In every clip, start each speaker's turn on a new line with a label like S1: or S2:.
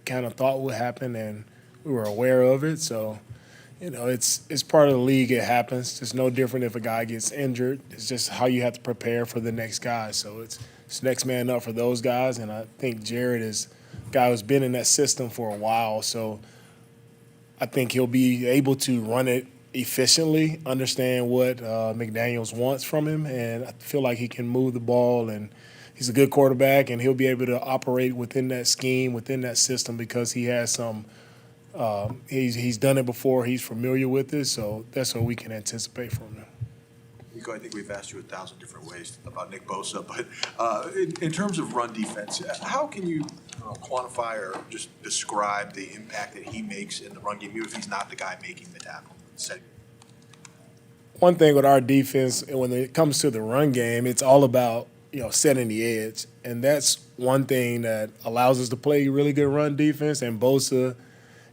S1: kind of thought would happen, and we were aware of it. So, it's part of the league. It happens. It's no different if a guy gets injured. It's just how you have to prepare for the next guy. So it's next man up for those guys. And I think Jared is a guy who's been in that system for a while. So I think he'll be able to run it efficiently, understand what McDaniels wants from him, and I feel like he can move the ball, and he's a good quarterback, and he'll be able to operate within that scheme, within that system, because he has some. He's done it before. He's familiar with it, so that's what we can anticipate from him.
S2: Nico, I think we've asked you 1,000 different ways about Nick Bosa, but in terms of run defense, how can you quantify or just describe the impact that he makes in the run game, even if he's not the guy making the tackle?
S1: One thing with our defense, when it comes to the run game, it's all about setting the edge, and that's one thing that allows us to play really good run defense. And Bosa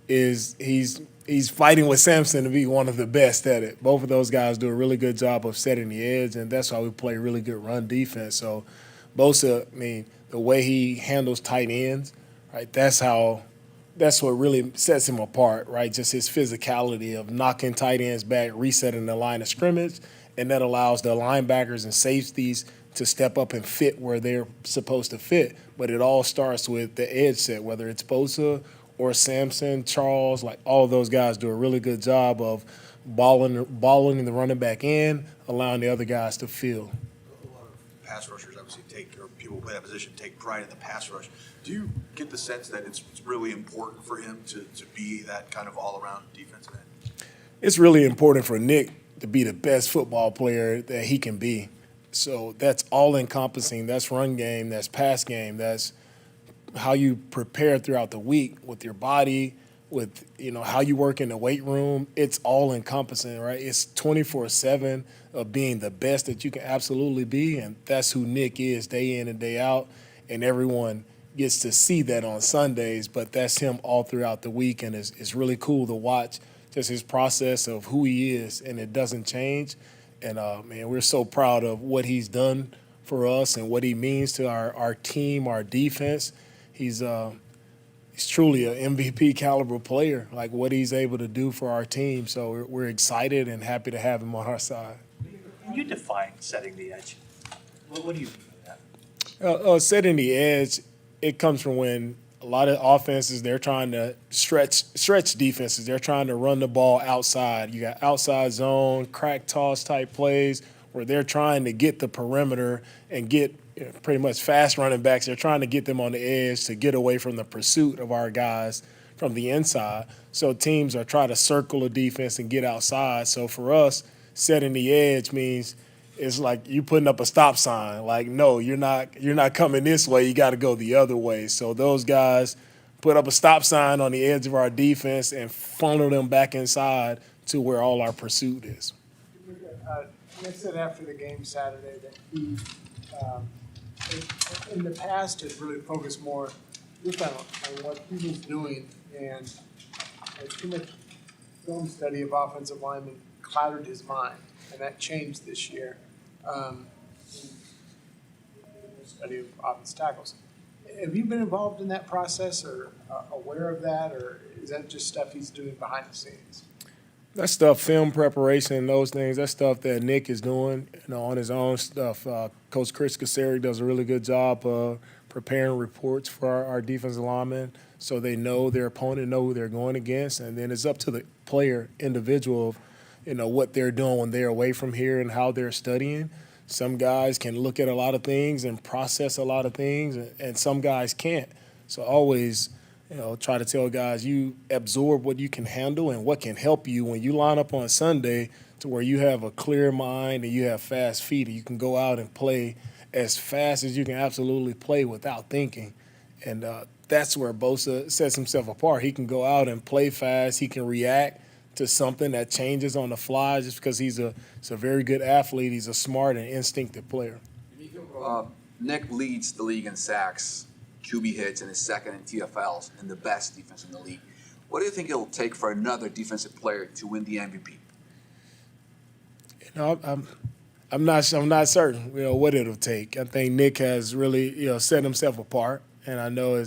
S1: he's fighting with Samson to be one of the best at it. Both of those guys do a really good job of setting the edge, and that's why we play really good run defense. So Bosa, I mean, the way he handles tight ends, right? That's what really sets him apart, right? Just his physicality of knocking tight ends back, resetting the line of scrimmage, and that allows the linebackers and safeties to step up and fit where they're supposed to fit. But it all starts with the edge set, whether it's Bosa or Samson, Charles, like all of those guys do a really good job of balling the running back in, allowing the other guys to feel.
S2: A lot of pass rushers obviously or people who play that position take pride in the pass rush. Do you get the sense that it's really important for him to be that kind of all-around defensive end?
S1: It's really important for Nick to be the best football player that he can be. So that's all-encompassing. That's run game, that's pass game, that's how you prepare throughout the week with your body, with how you work in the weight room. It's all encompassing, right? It's 24/7 of being the best that you can absolutely be, and that's who Nick is day in and day out. And everyone gets to see that on Sundays, but that's him all throughout the week, and it's really cool to watch just his process of who he is, and it doesn't change. And man, we're so proud of what he's done for us and what he means to our team, our defense. He's truly an MVP caliber player, like what he's able to do for our team. So we're excited and happy to have him on our side.
S3: Can you define setting the edge? What do you mean by that?
S1: Setting the edge, it comes from when a lot of offenses, they're trying to stretch defenses. They're trying to run the ball outside. You got outside zone, crack toss type plays where they're trying to get the perimeter and get pretty much fast running backs. They're trying to get them on the edge to get away from the pursuit of our guys from the inside. So teams are trying to circle a defense and get outside. So for us, setting the edge means it's like you putting up a stop sign. Like, no, you're not coming this way. You got to go the other way. So those guys put up a stop sign on the edge of our defense and funnel them back inside to where all our pursuit is.
S4: Nick said after the game Saturday that he, in the past, has really focused more just on what he was doing, and too much film study of offensive linemen clouded his mind, and that changed this year. Study of offensive tackles. Have you been involved in that process or aware of that, or is that just stuff he's doing behind the scenes?
S1: That stuff, film preparation, those things, that's stuff that Nick is doing, on his own stuff. Coach Chris Foerster does a really good job of preparing reports for our defensive linemen so they know their opponent, know who they're going against, and then it's up to the player, individual, what they're doing when they're away from here and how they're studying. Some guys can look at a lot of things and process a lot of things, and some guys can't. So always try to tell guys you absorb what you can handle and what can help you when you line up on Sunday to where you have a clear mind and you have fast feet and you can go out and play as fast as you can absolutely play without thinking. And that's where Bosa sets himself apart. He can go out and play fast. He can react to something that changes on the fly just because he's a very good athlete. He's a smart and instinctive player.
S5: Nick leads the league in sacks, QB hits, and is second in TFLs and the best defense in the league. What do you think it'll take for another defensive player to win the MVP?
S1: I'm not certain. What it'll take. I think Nick has really set himself apart, and I know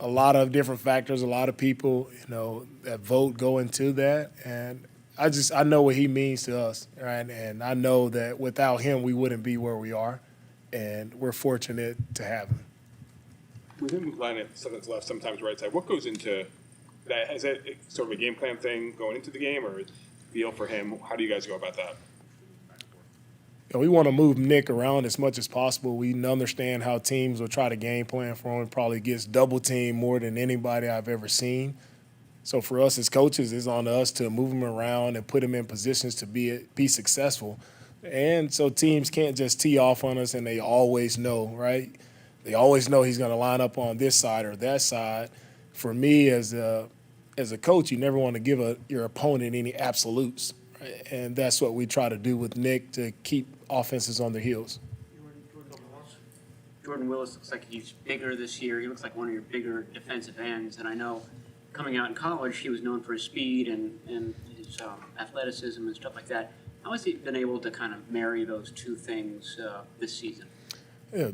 S1: a lot of different factors, a lot of people, that vote go into that. And I know what he means to us, right? And I know that without him, we wouldn't be where we are. And we're fortunate to have him.
S6: With him lining something's left, sometimes right side, what goes into that? Is that sort of a game plan thing going into the game, or feel for him? How do you guys go about that?
S1: We want to move Nick around as much as possible. We understand how teams will try to game plan for him. Probably gets double teamed more than anybody I've ever seen. So for us as coaches, it's on us to move him around and put him in positions to be successful. And so teams can't just tee off on us and they always know, right? They always know he's going to line up on this side or that side. For me as a coach, you never want to give your opponent any absolutes. Right? And that's what we try to do with Nick to keep offenses on their heels.
S7: Jordan Willis looks like he's bigger this year. He looks like one of your bigger defensive ends. And I know coming out in college, he was known for his speed and his athleticism and stuff like that. How has he been able to kind of marry those two things this season?
S1: Yeah.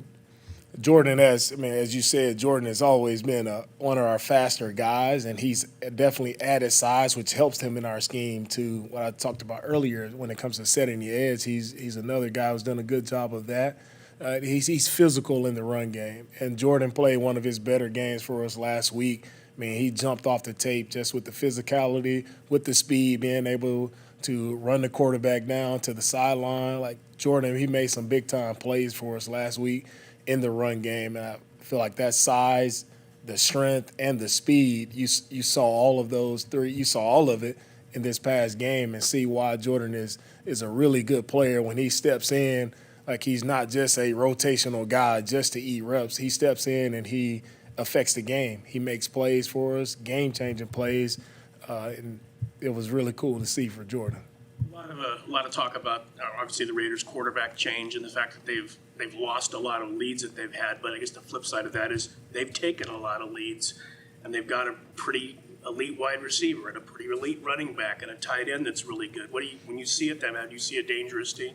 S1: Jordan as you said, Jordan has always been one of our faster guys, and he's definitely added size, which helps him in our scheme to what I talked about earlier when it comes to setting the edge. He's another guy who's done a good job of that. He's physical in the run game, and Jordan played one of his better games for us last week. He jumped off the tape just with the physicality, with the speed, being able to run the quarterback down to the sideline. Like Jordan, he made some big-time plays for us last week in the run game, and I feel like that size, the strength, and the speed, you saw all of those three. You saw all of it in this past game, and see why Jordan is a really good player when he steps in. Like he's not just a rotational guy just to eat reps. He steps in and he affects the game. He makes plays for us, game-changing plays, and it was really cool to see for Jordan.
S8: A lot of talk about obviously the Raiders' quarterback change and the fact that they've lost a lot of leads that they've had. But I guess the flip side of that is they've taken a lot of leads, and they've got a pretty elite wide receiver and a pretty elite running back and a tight end that's really good. When you see it, then do you see a dangerous team?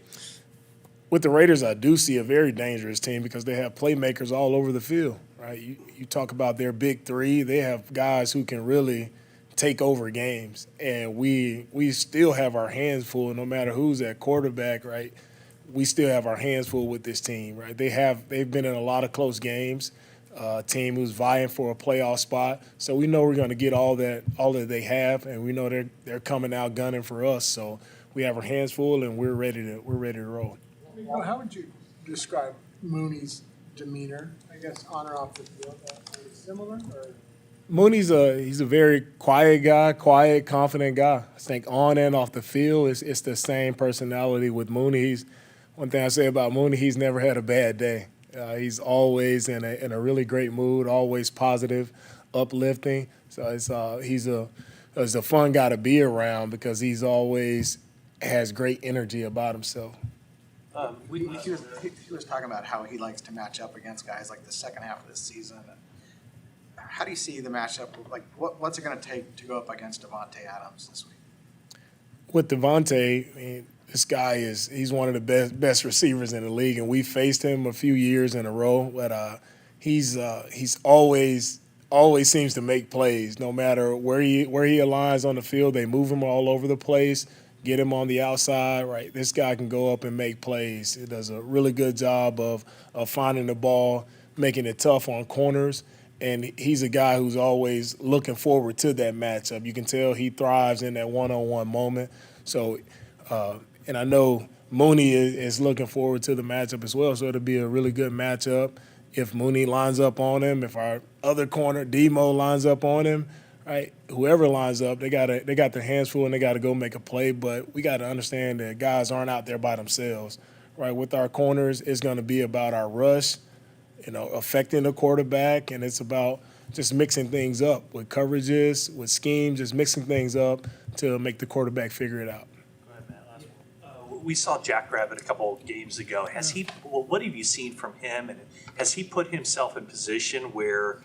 S1: With the Raiders, I do see a very dangerous team because they have playmakers all over the field, right? You talk about their big three. They have guys who can really take over games, and we still have our hands full no matter who's at quarterback, right? We still have our hands full with this team, right? They've been in a lot of close games, a team who's vying for a playoff spot. So we know we're going to get all that they have, and we know they're coming out gunning for us. So we have our hands full, and we're ready to roll.
S4: Well, how would you describe Mooney's demeanor, I guess, on or off the field? Are they similar? Or?
S1: Mooney's he's a very quiet guy, confident guy. I think on and off the field, it's the same personality with Mooney. One thing I say about Mooney, he's never had a bad day. He's always in a really great mood, always positive, uplifting. So he's a fun guy to be around because he's always has great energy about himself.
S9: He was talking about how he likes to match up against guys like the second half of the season. How do you see the matchup? Like, what's it going to take to go up against Devontae Adams this week? With
S1: Devontae, this guy he's one of the best receivers in the league, and we faced him a few years in a row. But he's always seems to make plays, no matter where he aligns on the field. They move him all over the place. Get him on the outside, right? This guy can go up and make plays. He does a really good job of finding the ball, making it tough on corners, and he's a guy who's always looking forward to that matchup. You can tell he thrives in that one-on-one moment. So, and I know Mooney is looking forward to the matchup as well, so it'll be a really good matchup. If Mooney lines up on him, if our other corner, Demo, lines up on him, right, whoever lines up, they got their hands full and they got to go make a play. But we got to understand that guys aren't out there by themselves, right? With our corners, it's going to be about our rush, affecting the quarterback, and it's about just mixing things up with coverages, with schemes, just mixing things up to make the quarterback figure it out.
S3: Go ahead, Matt. Last one. We saw Jackrabbit a couple of games ago. What have you seen from him, and has he put himself in position where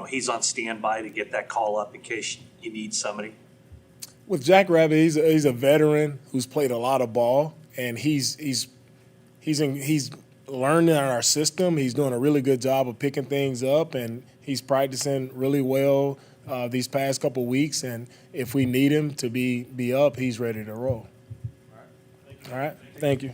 S3: he's on standby to get that call up in case you need somebody?
S1: With Jackrabbit, he's a veteran who's played a lot of ball, and he's learning our system. He's doing a really good job of picking things up, and he's practicing really well these past couple weeks. And if we need him to be up, he's ready to roll. All right. Thank you.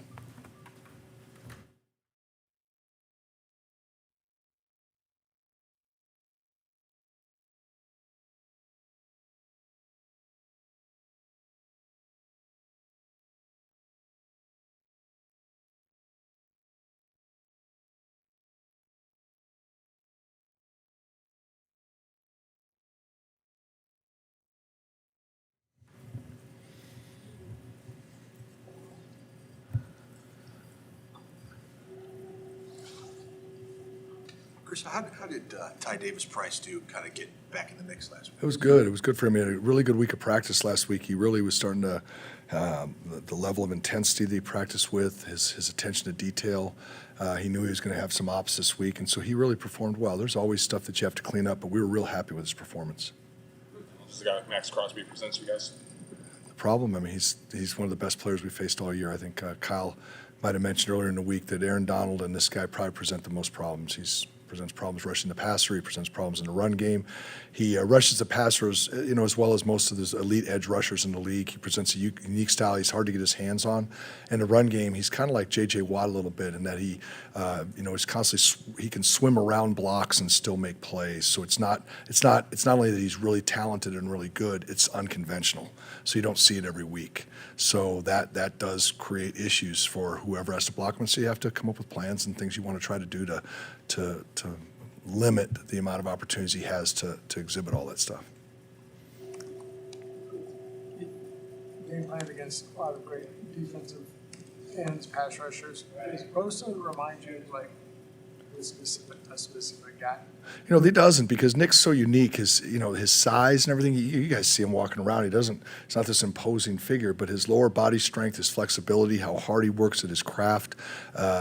S2: Chris, how did Ty Davis-Price do kind of get back in the mix last week?
S10: It was good. It was good for him. He had a really good week of practice last week. He really was starting to, the level of intensity that he practiced with, his attention to detail. He knew he was going to have some ops this week, and so he really performed well. There's always stuff that you have to clean up, but we were real happy with his performance.
S6: This is the guy Max Crosby presents you guys.
S10: The problem, I mean, he's one of the best players we faced all year. I think Kyle might have mentioned earlier in the week that Aaron Donald and this guy probably present the most problems. He presents problems rushing the passer. He presents problems in the run game. He rushes the passers, as well as most of the elite edge rushers in the league. He presents a unique style. He's hard to get his hands on. In the run game, he's kind of like J.J. Watt a little bit in that he, is constantly he can swim around blocks and still make plays. So it's not only that he's really talented and really good. It's unconventional. So you don't see it every week. So that does create issues for whoever has to block him. So you have to come up with plans and things you want to try to do to limit the amount of opportunities he has to exhibit all that stuff.
S4: Game plan against a lot of great defensive ends, pass rushers. Does Bosa remind you like a specific guy?
S10: He doesn't, because Nick's so unique. His size and everything. You guys see him walking around. He's not this imposing figure, but his lower body strength, his flexibility, how hard he works at his craft,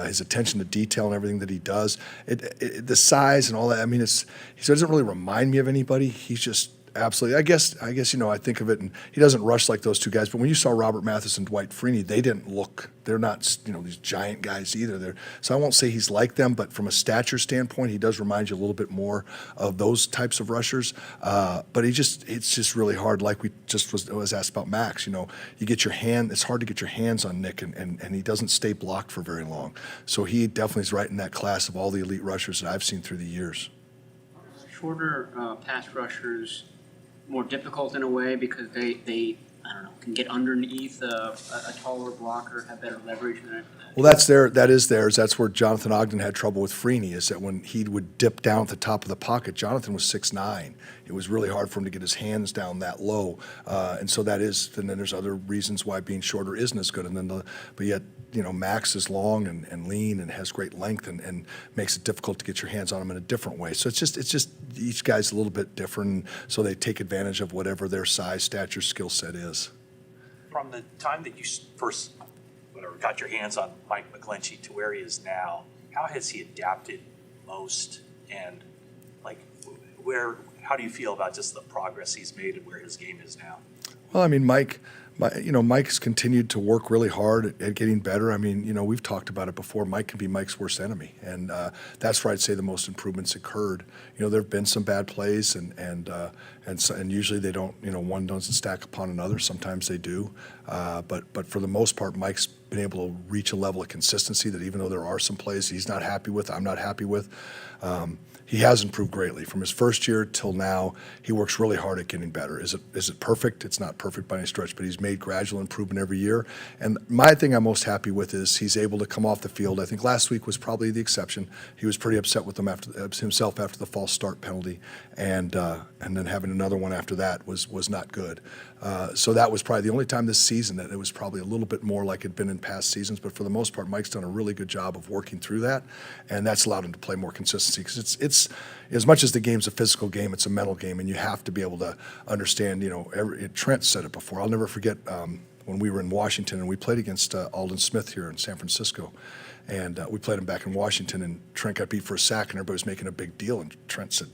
S10: his attention to detail and everything that he does. The size and all that. I mean, he doesn't really remind me of anybody. He's just absolutely. I guess I think of it, and he doesn't rush like those two guys. But when you saw Robert Mathis and Dwight Freeney, they didn't look. They're not these giant guys either. So I won't say he's like them, but from a stature standpoint, he does remind you a little bit more of those types of rushers. But it's just really hard. Like we just was asked about Max. You get your hand. It's hard to get your hands on Nick, and he doesn't stay blocked for very long. So he definitely is right in that class of all the elite rushers that I've seen through the years.
S7: Shorter pass rushers more difficult in a way because they I don't know, can get underneath a taller blocker, have better leverage than it.
S10: Well, that is theirs. That's where Jonathan Ogden had trouble with Freeney, is that when he would dip down at the top of the pocket, Jonathan was 6'9". It was really hard for him to get his hands down that low. And so and then there's other reasons why being shorter isn't as good. But yet, Max is long and lean and has great length and makes it difficult to get your hands on him in a different way. So it's just each guy's a little bit different, so they take advantage of whatever their size, stature, skill set is.
S3: From the time that you first got your hands on Mike McGlinchey to where he is now, how has he adapted most, and how do you feel about just the progress he's made and where his game is now?
S10: Well, I mean, Mike's continued to work really hard at getting better. I mean, we've talked about it before. Mike can be Mike's worst enemy, and that's where I'd say the most improvements occurred. There have been some bad plays, and usually they don't. One doesn't stack upon another. Sometimes they do, but for the most part, Mike's been able to reach a level of consistency that even though there are some plays he's not happy with, I'm not happy with. He has improved greatly from his first year till now. He works really hard at getting better. Is it perfect? It's not perfect by any stretch, but he's made gradual improvement every year. And my thing I'm most happy with is he's able to come off the field. I think last week was probably the exception. He was pretty upset with himself after the false start penalty, and then having another one after that was not good. So that was probably the only time this season that it was probably a little bit more like it'd been in past seasons. But for the most part, Mike's done a really good job of working through that, and that's allowed him to play more consistency, because it's as much as the game's a physical game, it's a mental game, and you have to be able to understand. Trent said it before. I'll never forget when we were in Washington and we played against Alden Smith here in San Francisco, and we played him back in Washington, and Trent got beat for a sack, and everybody was making a big deal, and Trent said,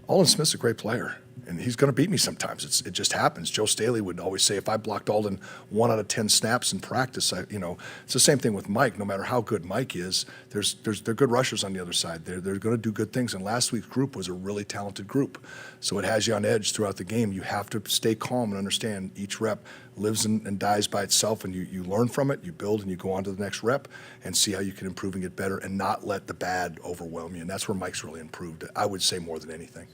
S10: "Alden Smith's a great player." and he's going to beat me sometimes. It just happens. Joe Staley would always say, if I blocked Alden 1 out of 10 snaps in practice, it's the same thing with Mike. No matter how good Mike is, they're good rushers on the other side. They're going to do good things. And last week's group was a really talented group, so it has you on edge throughout the game. You have to stay calm and understand each rep lives and dies by itself, and you learn from it, you build, and you go on to the next rep and see how you can improve and get better and not let the bad overwhelm you. And that's where Mike's really improved, I would say, more than anything.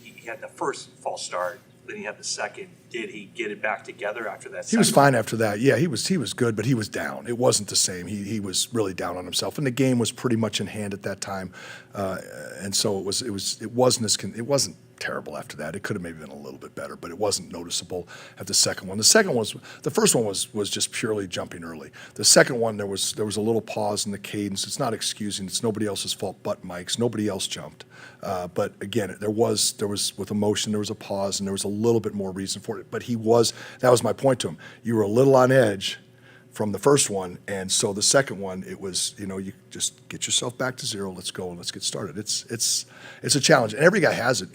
S3: He had the first false start, then he had the second. Did he get it back together after that?
S10: He was
S3: second?
S10: fine after that. Yeah, he was good, but he was down. It wasn't the same. He was really down on himself, and the game was pretty much in hand at that time, and so it wasn't terrible after that. It could have maybe been a little bit better, but it wasn't noticeable at the second one. The first one was just purely jumping early. The second one, there was a little pause in the cadence. It's not excusing. It's nobody else's fault but Mike's. Nobody else jumped. But again, there was with emotion, there was a pause, and there was a little bit more reason for it. But that was my point to him. You were a little on edge from the first one, and so the second one, it was, you just get yourself back to zero. Let's go and let's get started. It's a challenge, and every guy has it.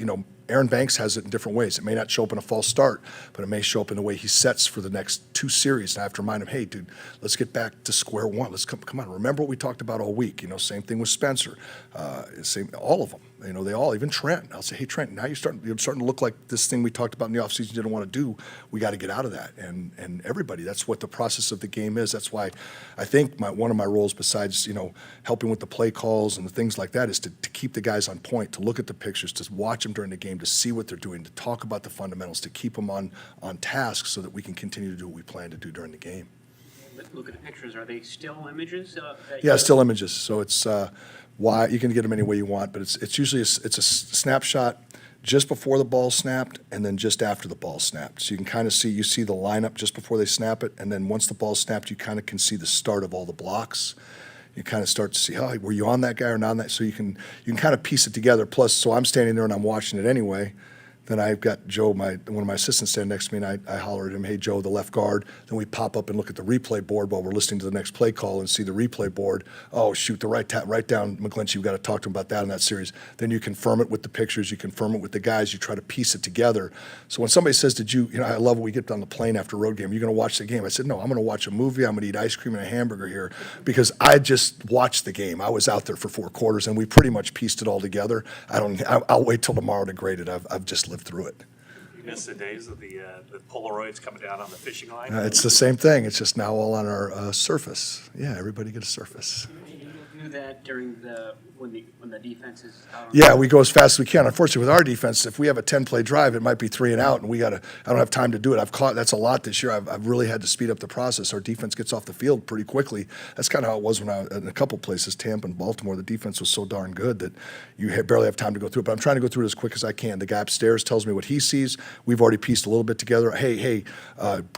S10: Aaron Banks has it in different ways. It may not show up in a false start, but it may show up in the way he sets for the next 2 series. And I have to remind him, hey, dude, let's get back to square one. Let's come on. Remember what we talked about all week. Same thing with Spencer. All of them. They all, even Trent. I'll say, hey, Trent, now you're starting to look like this thing we talked about in the offseason you didn't want to do. We got to get out of that. And everybody, that's what the process of the game is. That's why I think one of my roles, besides helping with the play calls and the things like that, is to keep the guys on point, to look at the pictures, to watch them during the game, to see what they're doing, to talk about the fundamentals, to keep them on task so that we can continue to do what we plan to do during the game.
S7: Look at the pictures. Are they still images?
S10: Yeah, still images. So it's why you can get them any way you want, but it's usually it's a snapshot just before the ball snapped and then just after the ball snapped. So you can kind of see the lineup just before they snap it, and then once the ball snapped, you kind of can see the start of all the blocks. You kind of start to see, were you on that guy or not on that? So you can kind of piece it together. Plus, so I'm standing there and I'm watching it anyway. Then I've got Joe, one of my assistants, standing next to me, and I holler at him, hey, Joe, the left guard. Then we pop up and look at the replay board while we're listening to the next play call and see the replay board. Oh, shoot, right down McGlinchey. We've got to talk to him about that in that series. Then you confirm it with the pictures. You confirm it with the guys. You try to piece it together. So when somebody says, I love when we get on the plane after a road game, you're going to watch the game. I said, no, I'm going to watch a movie. I'm going to eat ice cream and a hamburger here because I just watched the game. I was out there for 4 quarters, and we pretty much pieced it all together. I'll wait till tomorrow to grade it. I've just lived through it.
S3: You miss the days of the Polaroids coming down on the fishing line?
S10: It's the same thing. It's just now all on our surface. Yeah, everybody get a surface.
S7: You do that during when the defense is out on
S10: Yeah, we go as fast as we can. Unfortunately, with our defense, if we have a 10-play drive, it might be 3 and out, and I don't have time to do it. That's a lot this year. I've really had to speed up the process. Our defense gets off the field pretty quickly. That's kind of how it was when I was in a couple places, Tampa and Baltimore. The defense was so darn good that you barely have time to go through it. But I'm trying to go through it as quick as I can. The guy upstairs tells me what he sees. We've already pieced a little bit together. Hey,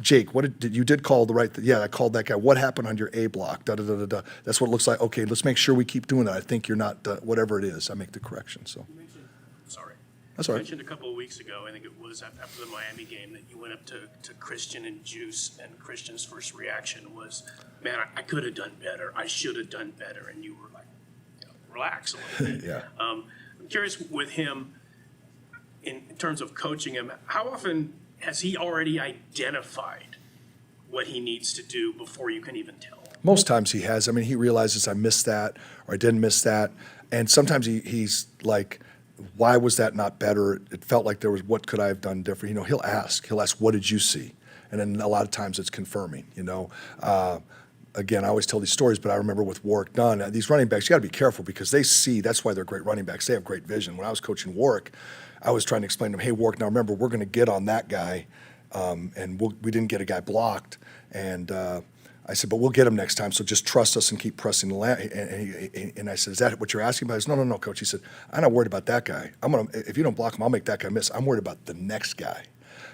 S10: Jake, what did you call the right? Yeah, I called that guy. What happened on your A block? Da da da da da. That's what it looks like. Okay, let's make sure we keep doing that. I think you're not whatever it is. I make the correction. So
S8: Sorry.
S10: that's all
S8: You
S10: right.
S8: mentioned a couple of weeks ago, I think it was after the Miami game, that you went up to Christian and Juice, and Christian's first reaction was, man, I could have done better. I should have done better. And you were like, relax a little bit.
S10: Yeah.
S8: I'm curious with him, in terms of coaching him, how often has he already identified what he needs to do before you can even tell?
S10: Most times he has. I mean, he realizes I missed that or I didn't miss that. And sometimes he's like, why was that not better? It felt like what could I have done different? He'll ask, what did you see? And then a lot of times it's confirming, Again, I always tell these stories, but I remember with Warwick Dunn, these running backs, you got to be careful because they see, that's why they're great running backs. They have great vision. When I was coaching Warwick, I was trying to explain to him, hey, Warwick, now remember, we're going to get on that guy, and we didn't get a guy blocked. And I said, but we'll get him next time, so just trust us and keep pressing the line. And I said, is that what you're asking about? He said, no, Coach. He said, I'm not worried about that guy. If you don't block him, I'll make that guy miss. I'm worried about the next guy.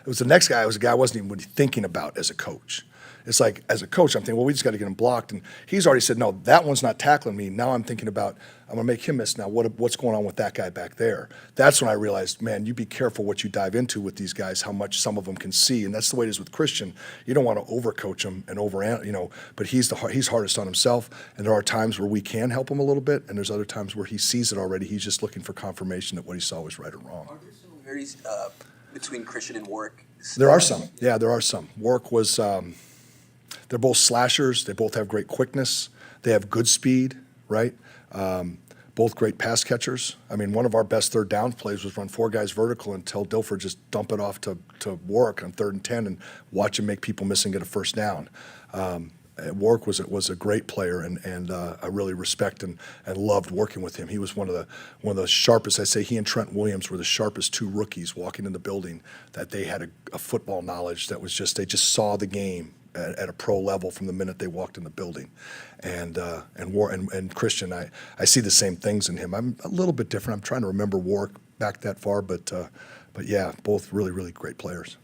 S10: It was the next guy. It was a guy I wasn't even really thinking about as a coach. it's like, as a coach, I'm thinking, well, we just got to get him blocked. And he's already said, no, that one's not tackling me. Now I'm thinking about, I'm going to make him miss now. What's going on with that guy back there? That's when I realized, man, you be careful what you dive into with these guys, how much some of them can see. And that's the way it is with Christian. You don't want to overcoach him and but he's hardest on himself. And there are times where we can help him a little bit. And there's other times where he sees it already. He's just looking for confirmation that what he saw was right or wrong.
S5: Are there similarities between Christian and Warwick?
S10: There are some. Yeah, there are some. Warwick was, they're both slashers. They both have great quickness. They have good speed, right? Both great pass catchers. I mean, one of our best third down plays was run 4 guys vertical and tell Dilfer just dump it off to Warwick on 3rd and 10 and watch him make people miss and get a first down. Warwick was a great player, and I really respect and loved working with him. He was one of the sharpest. I say he and Trent Williams were the sharpest 2 rookies walking in the building. That they had a football knowledge that was just, they just saw the game at a pro level from the minute they walked in the building. And Christian, I see the same things in him. I'm a little bit different. I'm trying to remember Warwick back that far, but yeah, both really, really great players.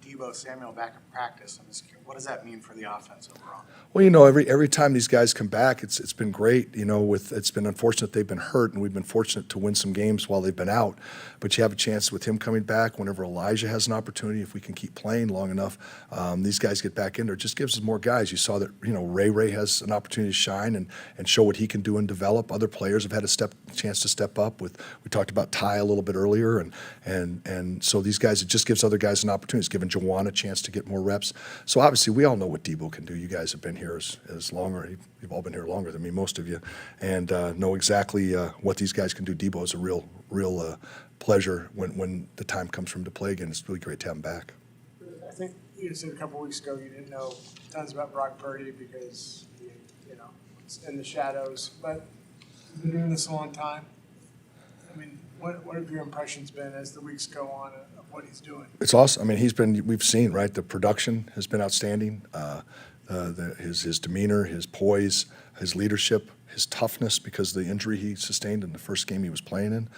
S9: Debo Samuel back in practice. I'm just curious, what does that mean for the offense overall?
S10: Well, every time these guys come back, it's been great. It's been unfortunate they've been hurt, and we've been fortunate to win some games while they've been out. But you have a chance with him coming back. Whenever Elijah has an opportunity, if we can keep playing long enough, these guys get back in there. It just gives us more guys. You saw that Ray has an opportunity to shine and show what he can do and develop. Other players have had a chance to step up. We talked about Ty a little bit earlier, and so these guys, it just gives other guys an opportunity. It's given Jawan a chance to get more reps. So obviously we all know what Debo can do. You guys have been here as longer. You've all been here longer than me, most of you, and know exactly what these guys can do. Debo is a real pleasure when the time comes for him to play again. It's really great to have him back.
S4: I think you said a couple weeks ago you didn't know tons about Brock Purdy because it's in the shadows, but you've been doing this a long time. I mean, what have your impressions been as the weeks go on of what he's doing?
S10: It's awesome. I mean, we've seen, right, the production has been outstanding. His demeanor, his poise, his leadership, his toughness because of the injury he sustained in the first game he was playing in.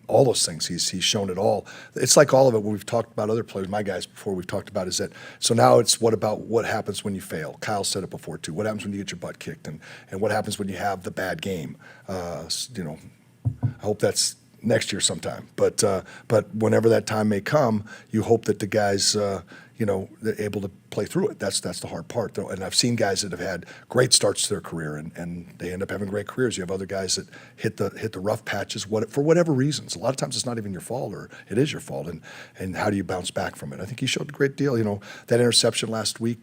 S10: All those things, he's shown it all. It's like all of it when we've talked about other players, my guys before we've talked about is that, so now it's what happens when you fail? Kyle said it before too. What happens when you get your butt kicked? And what happens when you have the bad game? I hope that's next year sometime. But whenever that time may come, you hope that the guys, they're able to play through it. That's the hard part, though. And I've seen guys that have had great starts to their career, and they end up having great careers. You have other guys that hit the rough patches for whatever reasons. A lot of times it's not even your fault, or it is your fault. And how do you bounce back from it? I think he showed a great deal. That interception last week.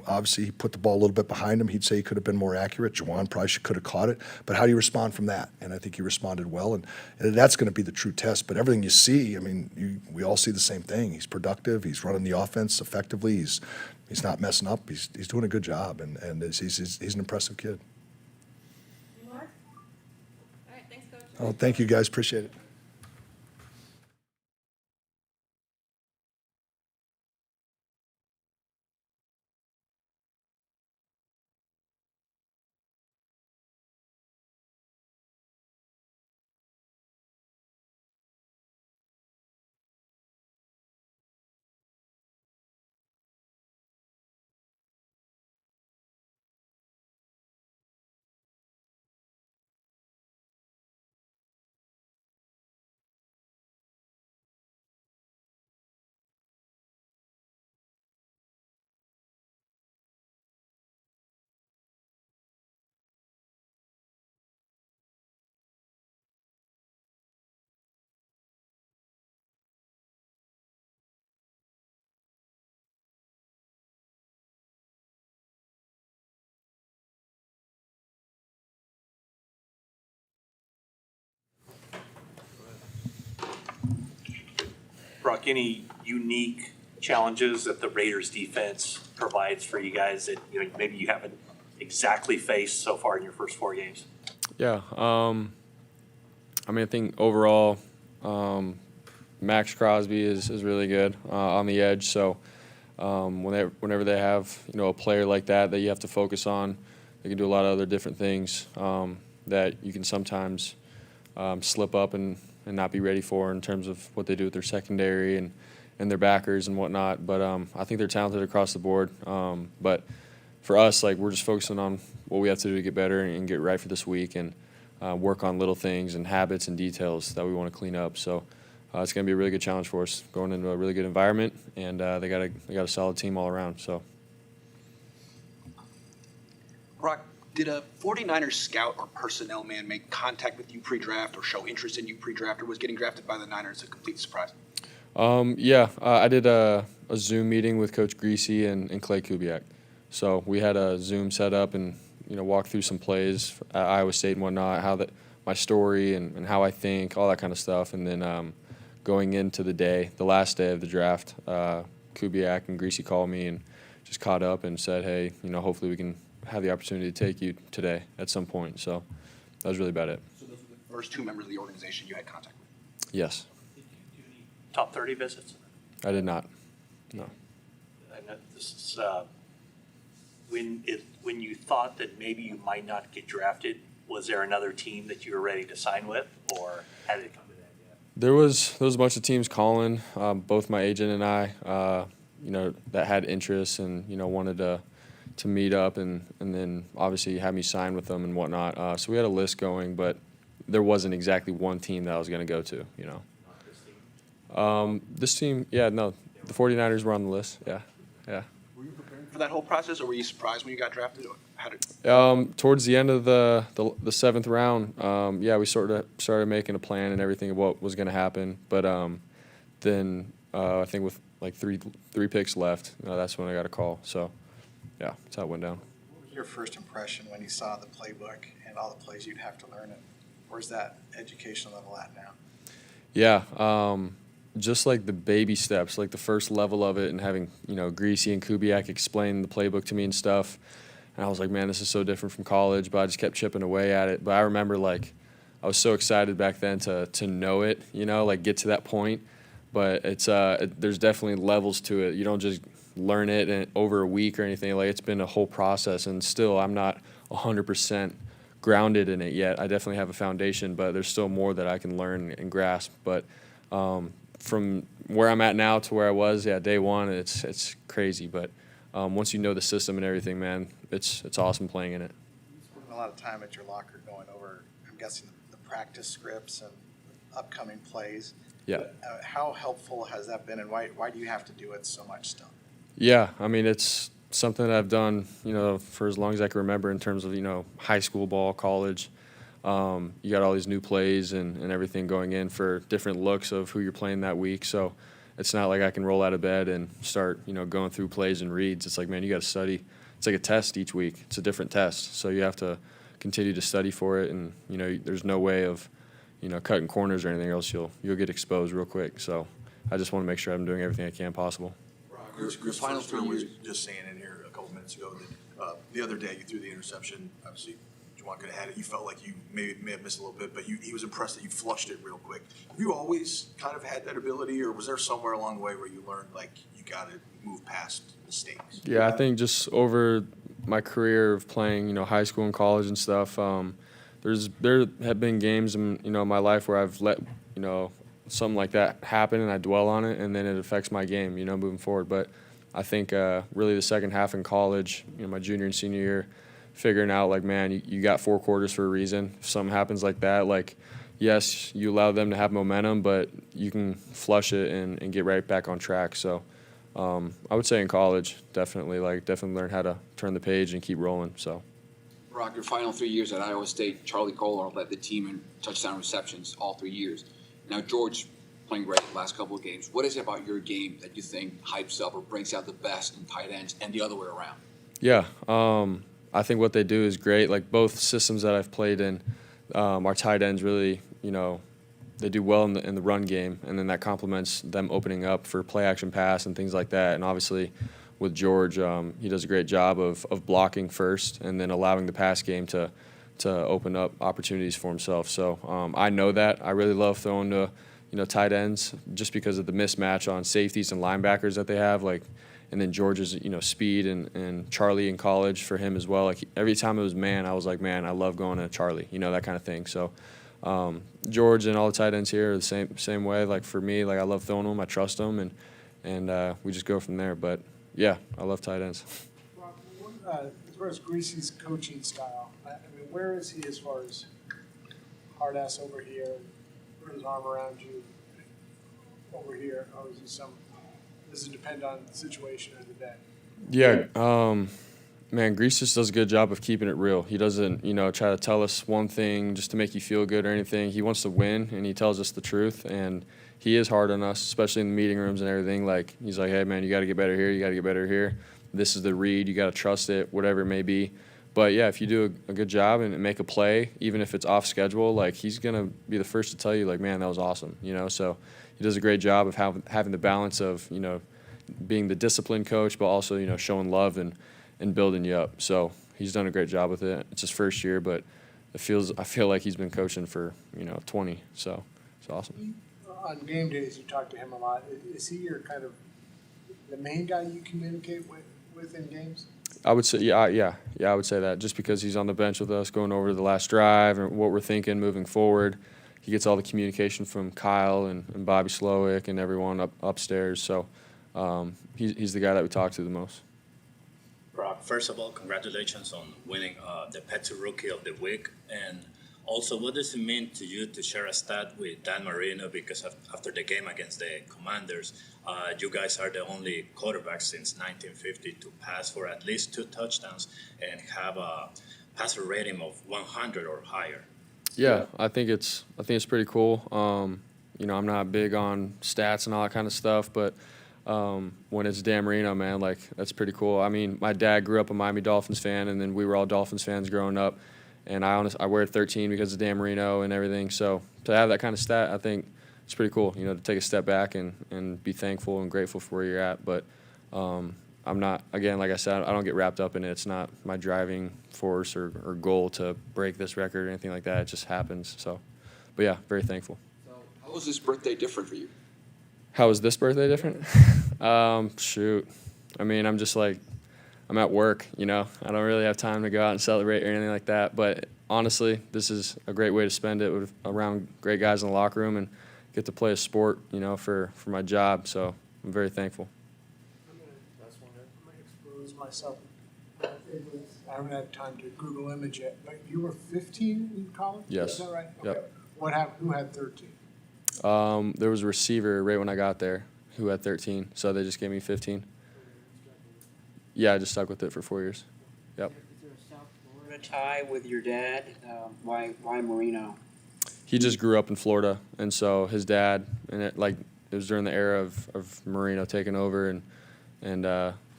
S10: Obviously he put the ball a little bit behind him. He'd say he could have been more accurate. Juwan probably could have caught it. But how do you respond from that? And I think he responded well. And that's going to be the true test. But everything you see, I mean, we all see the same thing. He's productive. He's running the offense effectively. He's not messing up. He's doing a good job, and he's an impressive kid.
S11: Any more? All right, thanks, Coach.
S10: Oh, thank you, guys. Appreciate it.
S3: Brock, any unique challenges that the Raiders defense provides for you guys that maybe you haven't exactly faced so far in your first 4 games?
S12: Yeah, I think overall, Max Crosby is really good on the edge. So whenever they have a player like that you have to focus on, they can do a lot of other different things that you can sometimes slip up and not be ready for in terms of what they do with their secondary and their backers and whatnot. But I think they're talented across the board. But for us, like, we're just focusing on what we have to do to get better and get right for this week, and work on little things and habits and details that we want to clean up. So it's going to be a really good challenge for us, going into a really good environment, and they got a solid team all around. So.
S13: Brock, did a 49ers scout or personnel man make contact with you pre-draft or show interest in you pre-draft, or was getting drafted by the Niners a complete surprise?
S12: I did a Zoom meeting with Coach Greasy and Clay Kubiak. So we had a Zoom set up and, walk through some plays at Iowa State and whatnot, my story and how I think, all that kind of stuff. And then going into the last day of the draft, Kubiak and Greasy called me and just caught up and said, hey, hopefully we can have the opportunity to take you today at some point. So that was really about it.
S13: So those were the first two members of the organization you had contact with?
S12: Yes.
S3: Did you do any top 30 visits?
S12: I did not. No.
S3: I know this is when you thought that maybe you might not get drafted, was there another team that you were ready to sign with, or how did it come to that yet?
S12: There was a bunch of teams calling, both my agent and I, that had interest and, wanted to meet up and then obviously have me sign with them and whatnot. So we had a list going, but there wasn't exactly one team that I was going to go to,
S3: Not this team?
S12: This team, the 49ers were on the list, yeah.
S13: Were you prepared for that whole process, or were you surprised when you got drafted? Or how did
S12: Towards the end of the seventh round, we sort of started making a plan and everything of what was going to happen. But then I think with like three picks left, that's when I got a call. So, yeah, that's how it went down.
S9: What was your first impression when you saw the playbook and all the plays you'd have to learn? And where's that education level at now?
S12: Yeah, just like the baby steps, like the first level of it, and having Greasy and Kubiak explain the playbook to me and stuff. And I was like, man, this is so different from college, but I just kept chipping away at it. But I remember, like, I was so excited back then to know it, get to that point. But it's there's definitely levels to it. You don't just learn it in over a week or anything. Like, it's been a whole process, and still I'm not 100% grounded in it yet. I definitely have a foundation, but there's still more that I can learn and grasp. But from where I'm at now to where I was, day one, it's crazy. But once you know the system and everything, man, it's awesome playing in it.
S9: You spent a lot of time at your locker going over, I'm guessing, the practice scripts and upcoming plays.
S12: Yeah.
S9: How helpful has that been, and why do you have to do it so much still?
S12: Yeah, I mean, it's something that I've done, for as long as I can remember in terms of, high school ball, college. You got all these new plays and everything going in for different looks of who you're playing that week. So it's not like I can roll out of bed and start, going through plays and reads. It's like, man, you got to study. It's like a test each week. It's a different test. So you have to continue to study for it. And, there's no way of, cutting corners or anything else. You'll get exposed real quick. So I just want to make sure I'm doing everything I can possible.
S2: Chris
S5: final
S2: Foerster
S5: 3
S2: was
S5: years.
S2: just saying in here a couple minutes ago that the other day you threw the interception. Obviously, Juwan could have had it. You felt like you may have missed a little bit, but he was impressed that you flushed it real quick. Have you always kind of had that ability, or was there somewhere along the way where you learned like you got to move past mistakes?
S12: Yeah, I think just over my career of playing, high school and college and stuff, there have been games in my life where I've let something like that happen and I dwell on it, and then it affects my game, moving forward. But I think really the second half in college, my junior and senior year, figuring out like, man, you got 4 quarters for a reason. If something happens like that, like, yes, you allow them to have momentum, but you can flush it and get right back on track. So I would say in college, definitely learn how to turn the page and keep rolling. So.
S5: Brock, your final 3 years at Iowa State, Charlie Kolar led the team in touchdown receptions all 3 years. Now George playing great the last couple of games. What is it about your game that you think hypes up or brings out the best in tight ends and the other way around?
S12: Yeah, I think what they do is great. Like both systems that I've played in, our tight ends really, they do well in the run game, and then that complements them opening up for play action pass and things like that. And obviously with George, he does a great job of blocking first and then allowing the pass game to open up opportunities for himself. So I know that. I really love throwing to, tight ends just because of the mismatch on safeties and linebackers that they have. Like, and then George's, speed and Charlie in college for him as well. Like every time it was man, I was like, man, I love going to Charlie, that kind of thing. So George and all the tight ends here are the same way. Like for me, like I love throwing them. I trust them, and we just go from there. But yeah, I love tight ends.
S4: Rob, as far as Greasy's coaching style, I mean, where is he as far as hard ass over here, put his arm around you over here, or is he does it depend on the situation of the day?
S12: Yeah, man, Grease just does a good job of keeping it real. He doesn't, try to tell us one thing just to make you feel good or anything. He wants to win, and he tells us the truth. And he is hard on us, especially in the meeting rooms and everything. Like, he's like, hey, man, you got to get better here. You got to get better here. This is the read. You got to trust it, whatever it may be. But, yeah, if you do a good job and make a play, even if it's off schedule, like, he's going to be the first to tell you, like, man, that was awesome, So he does a great job of having the balance of, being the disciplined coach, but also, showing love and building you up. So he's done a great job with it. It's his first year, but I feel like he's been coaching for, 20. So it's awesome.
S4: On game days, you talk to him a lot. Is he your kind of the main guy you communicate with in games?
S12: I would say, yeah, I would say that just because he's on the bench with us going over the last drive and what we're thinking moving forward. He gets all the communication from Kyle and Bobby Slowick and everyone upstairs. So he's the guy that we talk to the most.
S14: Brock, first of all, congratulations on winning the Petty Rookie of the Week. And also, what does it mean to you to share a stat with Dan Marino? Because after the game against the Commanders, you guys are the only quarterbacks since 1950 to pass for at least 2 touchdowns and have a passer rating of 100 or higher.
S12: Yeah, I think it's pretty cool. I'm not big on stats and all that kind of stuff, but when it's Dan Marino, man, like, that's pretty cool. I mean, my dad grew up a Miami Dolphins fan, and then we were all Dolphins fans growing up. And I wear 13 because of Dan Marino and everything. So to have that kind of stat, I think it's pretty cool, to take a step back and be thankful and grateful for where you're at. But I'm not, again, like I said, I don't get wrapped up in it. It's not my driving force or goal to break this record or anything like that. It just happens. So, but yeah, very thankful.
S5: How was this birthday different for you?
S12: How was this birthday different? Shoot. I mean, I'm just like, I'm at work, I don't really have time to go out and celebrate or anything like that. But honestly, this is a great way to spend it around great guys in the locker room and get to play a sport, for my job. So I'm very thankful.
S4: I'm gonna expose myself. I haven't had time to Google image it, but you were 15 in college?
S12: Yes.
S4: Is that right?
S12: Yep.
S4: Okay. Who had 13?
S12: There was a receiver right when I got there who had 13, so they just gave me 15. Yeah, I just stuck with it for 4 years. Yep.
S7: Is there a South Florida tie with your dad? Why Marino?
S12: He just grew up in Florida, and so his dad, and it was during the era of Marino taking over, and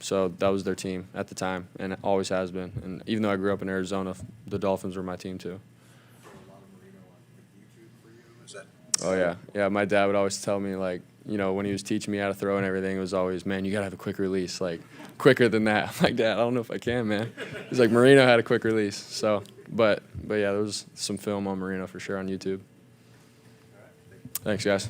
S12: so that was their team at the time, and it always has been. And even though I grew up in Arizona, the Dolphins were my team too. Oh yeah. My dad would always tell me, like, when he was teaching me how to throw and everything, it was always, man, you gotta have a quick release, like quicker than that. I'm like, Dad, I don't know if I can, man. He's like, Marino had a quick release. So, but yeah, there was some film on Marino for sure on YouTube. Thanks, guys.